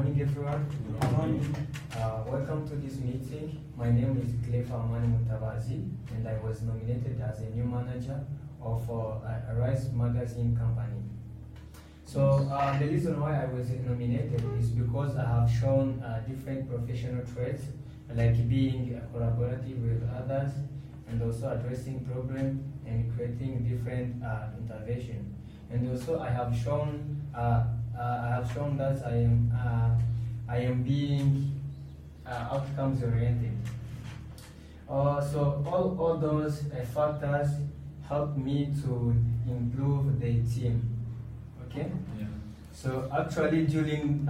morning, everyone. Good morning. Welcome to this meeting. My name is Amani, and I was nominated as a new manager of a rice magazine company. So the reason why I was nominated is because I have shown different professional traits, like being collaborative with others, and also addressing problems and creating different intervention. And also I have shown that I am being outcomes oriented. So all those factors help me to improve the team. Okay. Yeah. So actually, during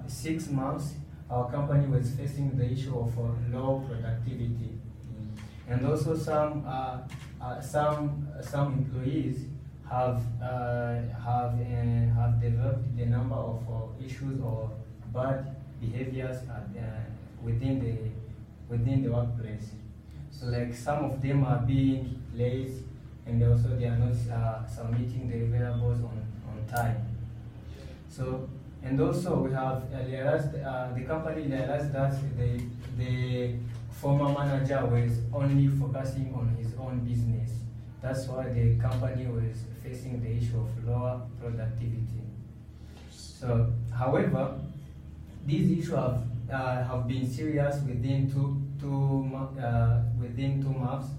6 months, our company was facing the issue of low productivity, and also some employees have developed the number of issues or bad behaviors within the workplace. So like some of them are being late, and also they are not submitting the deliverables on time. So, and also we have realized, the company realized that the former manager was only focusing on his own business. That's why the company was facing the issue of lower productivity. So, however, these issues have been serious within two months,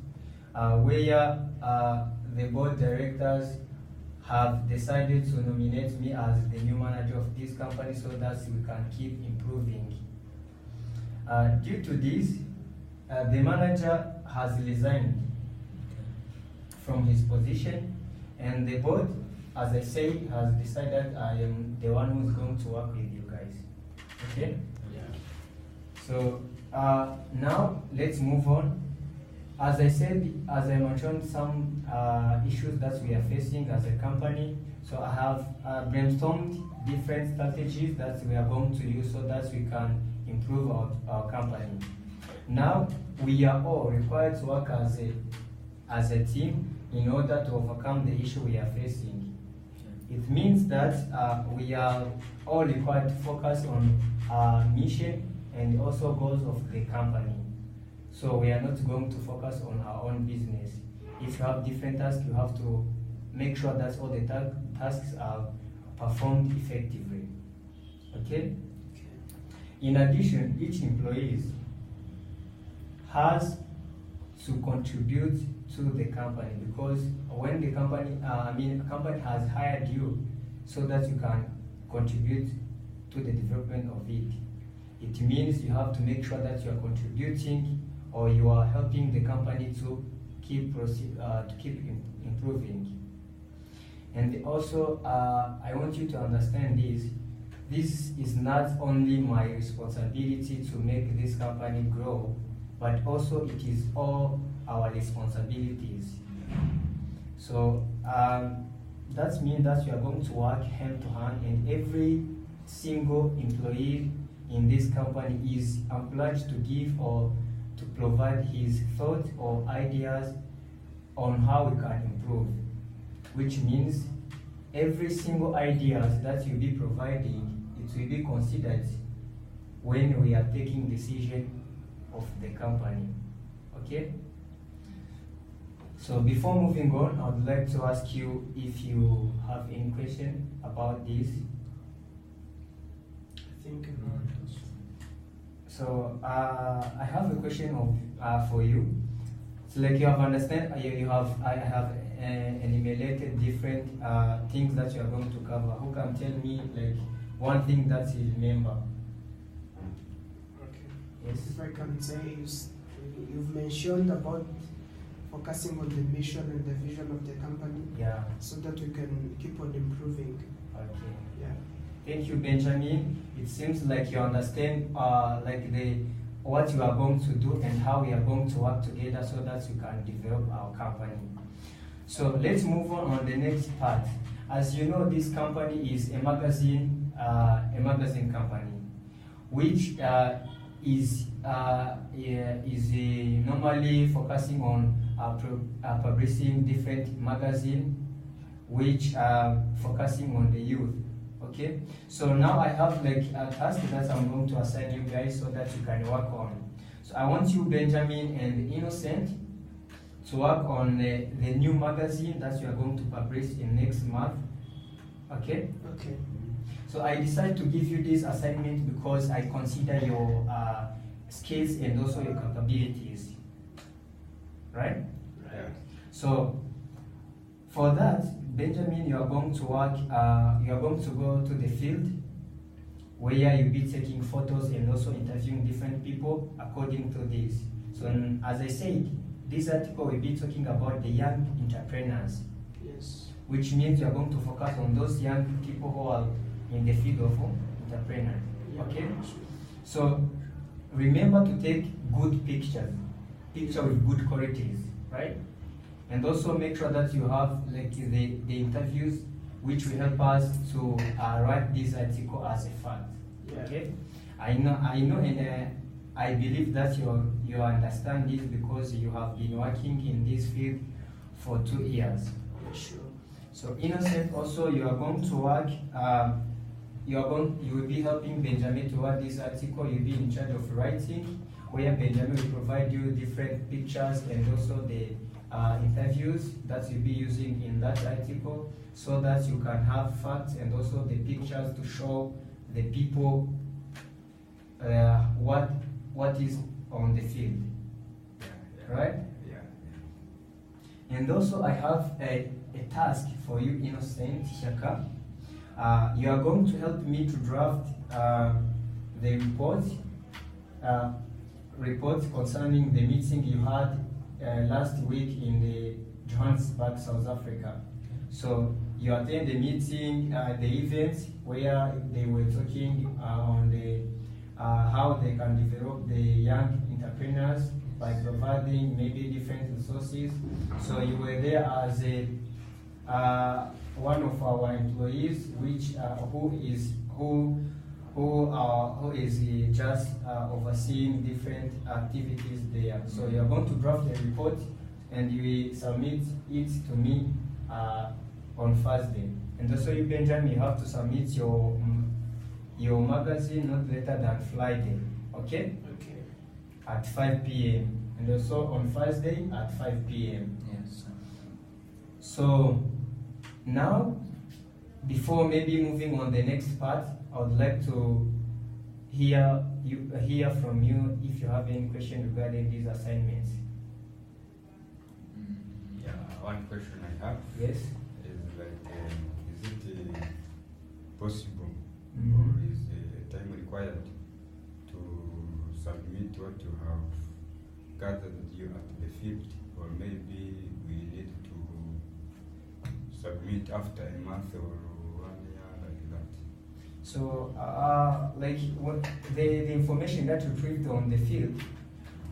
where the board directors have decided to nominate me as the new manager of this company so that we can keep improving. Due to this, the manager has resigned from his position, and the board, as I say, has decided I am the one who's going to work with you guys. Okay? Yeah. So now let's move on. As I said, as I mentioned, some issues that we are facing as a company. So I have brainstormed different strategies that we are going to use so that we can improve our company. Now we are all required to work as a team in order to overcome the issue we are facing. It means that we are all required to focus on our mission and also goals of the company. So we are not going to focus on our own business. If you have different tasks, you have to make sure that all the tasks are performed effectively. Okay? In addition, each employee has to contribute to the company, because when the company, a company has hired you so that you can contribute to the development of it. It means you have to make sure that you are contributing or you are helping the company to keep improving. And also, I want you to understand this. This is not only my responsibility to make this company grow, but also it is all our responsibilities. So that means that you are going to work hand to hand, and every single employee in this company is obliged to give or to provide his thoughts or ideas on how we can improve, which means every single idea that you'll be providing, it will be considered when we are taking decision of the company. Okay? So before moving on, I would like to ask you if you have any question about this. I think not. So I have a question for you. So like you have understand, I have enumerated different things that you are going to cover. Who can tell me like one thing that you remember? Okay. Yes. If I can say, you've mentioned about focusing on the mission and the vision of the company, Yeah. so that we can keep on improving. Okay. Yeah. Thank you, Benjamin. It seems like you understand what you are going to do and how we are going to work together so that we can develop our company. So let's move on the next part. As you know, this company is a magazine company, which is normally focusing on publishing different magazines, which are focusing on the youth Okay, so now I have like a task that I'm going to assign you guys so that you can work on. So I want you, Benjamin and Innocent, to work on the new magazine that you are going to publish in next month. Okay? Okay. So I decided to give you this assignment because I consider your skills and also your capabilities. Right? Right. So for that, Benjamin, you are going to work, you are going to go to the field where you'll be taking photos and also interviewing different people according to this. So as I said, this article will be talking about the young entrepreneurs. Yes. Which means you are going to focus on those young people who are in the field of entrepreneur. Okay? So remember to take good pictures, picture with good qualities, right? And also make sure that you have like the interviews which will help us to write this article as a fact. Yeah. Okay? I know, and I believe that you understand this because you have been working in this field for 2 years. Sure. So Innocent, also you are going to work. You will be helping Benjamin to write this article. You'll be in charge of writing, where Benjamin will provide you different pictures and also the interviews that you'll be using in that article, so that you can have facts and also the pictures to show the people what is on the field. Yeah. Right? Yeah. And also I have a task for you, Innocent Shaka. You are going to help me to draft the report concerning the meeting you had last week in the Johannesburg, South Africa. So you attend the meeting, the event where they were talking on the how they can develop the young entrepreneurs by providing maybe different resources. So you were there as a one of our employees, which who is just overseeing different activities there. So you are going to draft a report and you will submit it to me on Thursday. And also you, Benjamin, you have to submit your magazine not later than Friday. Okay? Okay. At 5 p.m. and also on Thursday at 5 p.m. Yes. So now, before maybe moving on the next part, I would like to hear from you if you have any question regarding these assignments. Yeah, one question I have Yes. is like, is it possible Mhm. or is time required to submit what you have gathered you at the field, or maybe we need to submit after a month or 1 year, like that? So, like what the information that you retrieved on the field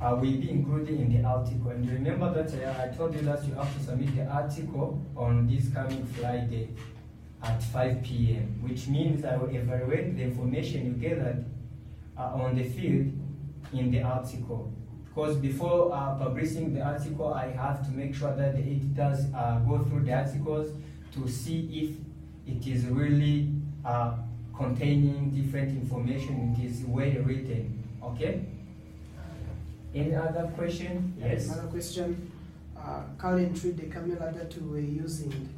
will be included in the article. And remember that I told you that you have to submit the article on this coming Friday at 5 p.m., which means I will evaluate the information you gathered on the field in the article. Because before publishing the article, I have to make sure that the editors go through the articles to see if it is really containing different information, it is well written. Okay? Any other question? Yes? Another question. Currently, the camera that we were using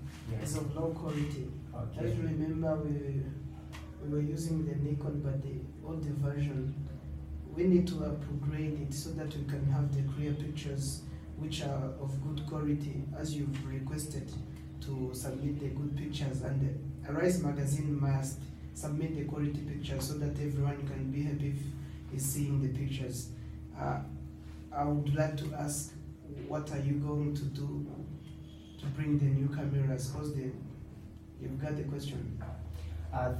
is of low quality. Okay. Just remember we were using the Nikon, but the older version. We need to upgrade it so that we can have the clear pictures which are of good quality, as you've requested to submit the good pictures, and the Arise magazine must submit the quality pictures so that everyone can be happy if is seeing the pictures. I would like to ask, what are you going to do to bring the new cameras? Because you've got the question.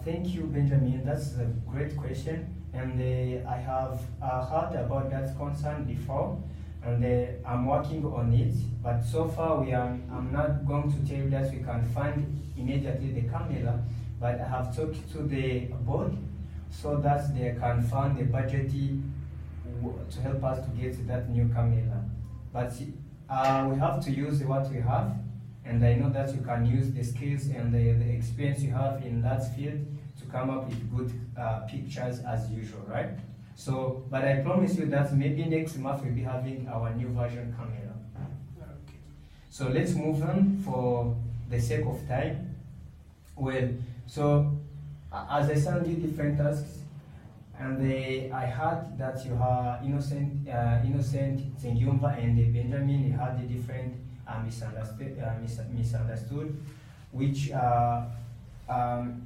Thank you, Benjamin. That's a great question, and I have heard about that concern before, and I'm working on it. But so far, I'm not going to tell you that we can find immediately the camera, but I have talked to the board so that they can find the budget to help us to get that new camera. But we have to use what we have. And I know that you can use the skills and the experience you have in that field come up with good pictures as usual, right? So, but I promise you that maybe next month we'll be having our new version camera. Okay. So let's move on for the sake of time. Well, so as I sent you different tasks, and I heard that you are Innocent Zengyumva and Benjamin, you had the different misunderstood, which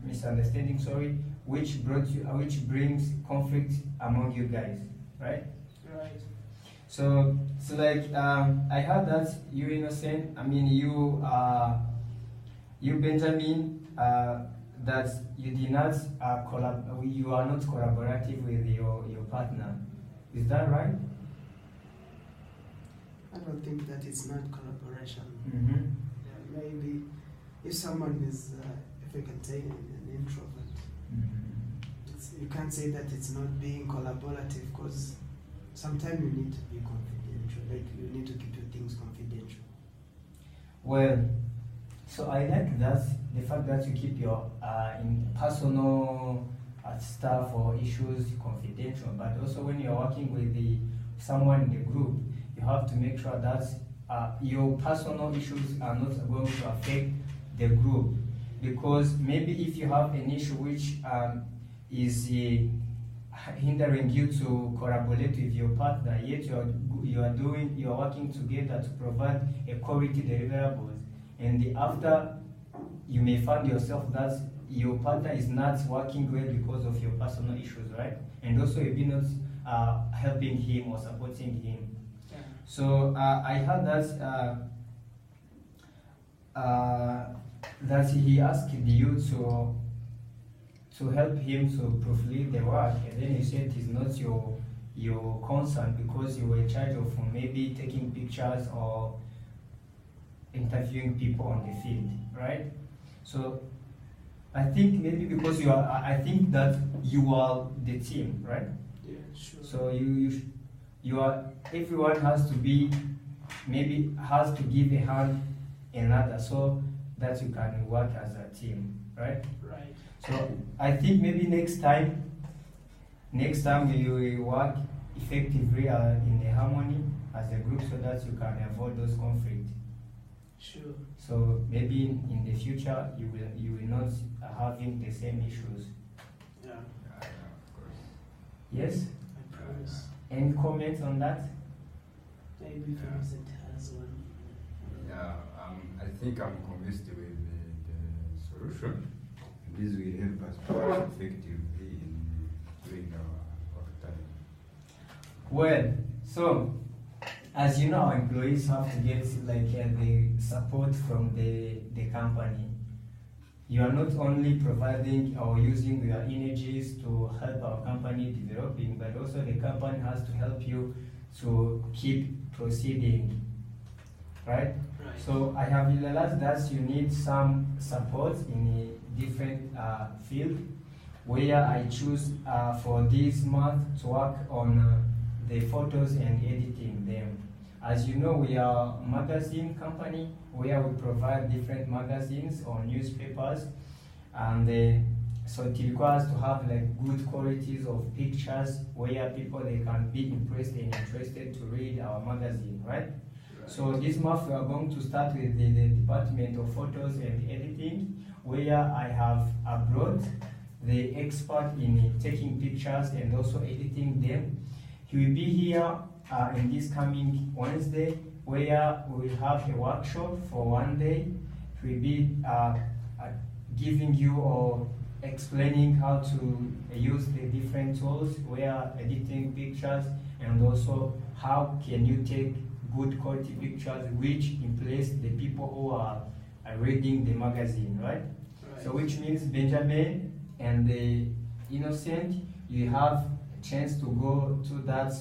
misunderstanding, sorry, which brings conflict among you guys, right? Right. So like I heard that you Innocent, you Benjamin, that you did not you are not collaborative with your partner. Is that right? I don't think that it's not collaboration. Mm-hmm. Yeah, maybe if someone is, if I can say, an introvert, you can't say that it's not being collaborative, because sometimes you need to be confidential, like you need to keep your things confidential. Well, so I like that, the fact that you keep your in personal stuff or issues confidential, but also when you're working with someone in the group, you have to make sure that your personal issues are not going to affect the group. Because maybe if you have an issue which is hindering you to collaborate with your partner, yet you are working together to provide a quality deliverables, and after you may find yourself that your partner is not working well because of your personal issues, right? And also you'll be not helping him or supporting him. Yeah. So I heard that he asked you to help him to proofread the work, and then you said it's not your concern because you were in charge of maybe taking pictures or interviewing people on the field, right? So I think maybe because I think that you are the team, right? Yeah, sure. So you are, everyone has to be, maybe has to give a hand another so that you can work as a team, right? Right. So I think maybe next time we will work effectively in a harmony as a group so that you can avoid those conflicts. Sure. So maybe in the future you will not having the same issues. Yeah, Of course. Yes? I promise. Any comments on that? Maybe Vincent has one. Yeah, I think I'm convinced with the solution. This will help us more effectively in doing our work time. Well, so as you know, our employees have to get the support from the company. You are not only providing or using your energies to help our company developing, but also the company has to help you to keep proceeding, right? Right. So I have realized that you need some support in a different field, where I choose for this month to work on the photos and editing them. As you know, we are a magazine company where we provide different magazines or newspapers, and so it requires to have good qualities of pictures where people they can be impressed and interested to read our magazine, right? So this month we are going to start with the Department of Photos and Editing, where I have brought the expert in taking pictures and also editing them. He will be here in this coming Wednesday, where we will have a workshop for 1 day. He will be giving you or explaining how to use the different tools where editing pictures, and also how can you take good quality pictures which impress the people who are reading the magazine, right? So which means Benjamin and the Innocent, you have a chance to go to that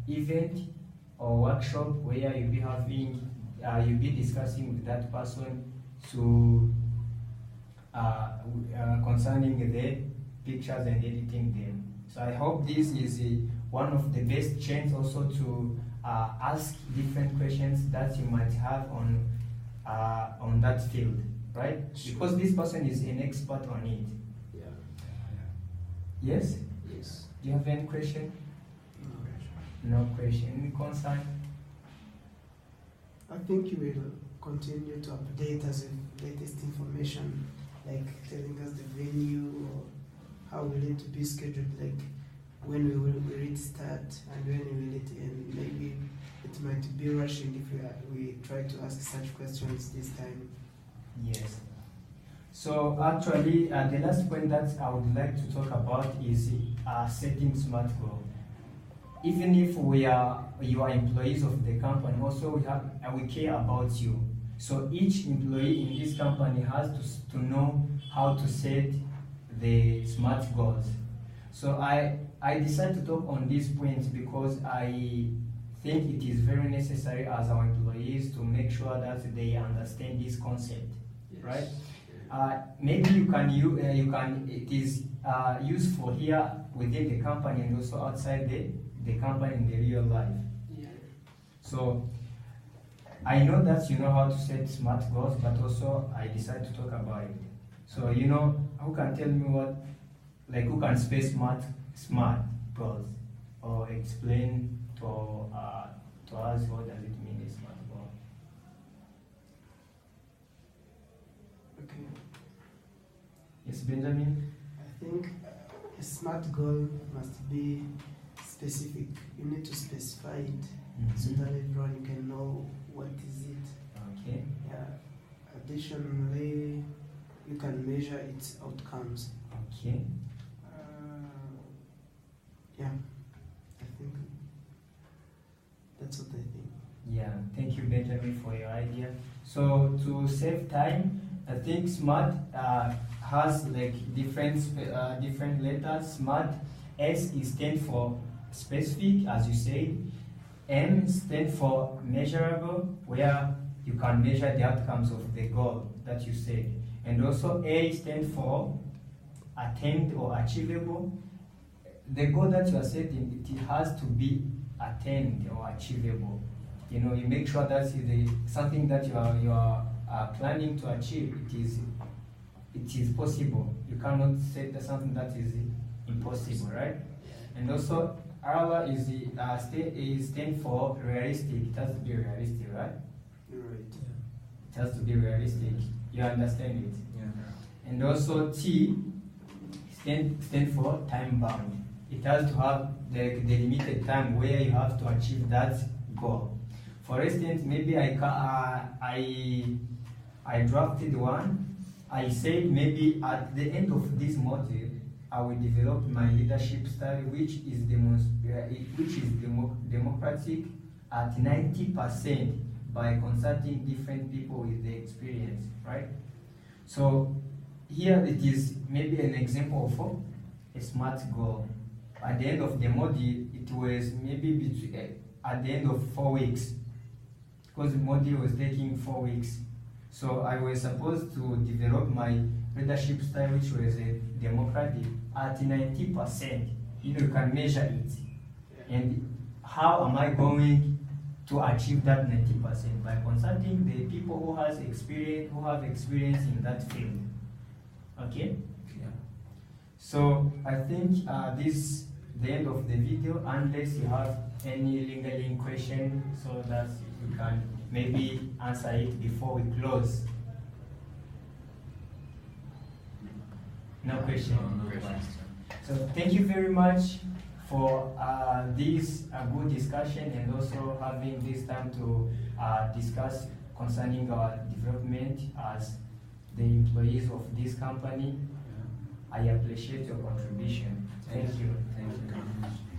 event or workshop where you'll be having, you'll be discussing with that person to concerning the pictures and editing them. So I hope this is one of the best chance also to ask different questions that you might have on that field, right? Sure. Because this person is an expert on it. Yeah. Yes? Yes. Do you have any question? No. No question. Any concern? I think you will continue to update us with latest information, like telling us the venue or how will it be scheduled, like when will it start and when will it end. Maybe it might be rushing if we try to ask such questions this time. Yes. So actually, the last point that I would like to talk about is setting SMART goal. Even if you are employees of the company, also we care about you. So each employee in this company has to know how to set the SMART goals. So I decided to talk on this point because I think it is very necessary as our employees to make sure that they understand this concept, Yes. right? Maybe it is useful here within the company and also outside the company in the real life. Yeah. So I know that you know how to set SMART goals, but also I decided to talk about it. So who can tell me who can space SMART goals, or explain to us what does it mean, a SMART goal? Okay. Yes, Benjamin? I think a SMART goal must be specific. You need to specify it so that everyone can know what is it. Okay. Yeah. Additionally, you can measure its outcomes. Okay. Yeah, I think that's what I think. Yeah, thank you, Benjamin, for your idea. So to save time, I think SMART has like different letters. SMART, S is stand for specific, as you said. M stand for measurable, where you can measure the outcomes of the goal that you said. And also A stand for attained or achievable. The goal that you are setting, it has to be attained or achievable. You make sure that something that you are planning to achieve, it is possible. You cannot set something that is impossible, right? And also R is stand for realistic. It has to be realistic, right? You're right. It has to be realistic. You understand it? Yeah. And also T stand for time bound. It has to have the limited time where you have to achieve that goal. For instance, maybe I drafted one. I said maybe at the end of this module, I will develop my leadership style, which is democratic at 90% by consulting different people with the experience, right? So here it is maybe an example of a SMART goal. At the end of the module, it was maybe at the end of 4 weeks, because the module was taking 4 weeks. So I was supposed to develop my leadership style, which was a democratic, at 90%. You can measure it. And how am I going to achieve that 90%? By consulting the people who have experience in that field. Okay? Yeah. So I think this is the end of the video, unless you have any lingering question, so that you can maybe answer it before we close. No question. No question. So thank you very much for this good discussion, and also having this time to discuss concerning our development as the employees of this company. I appreciate your contribution. Thank you. Thank you.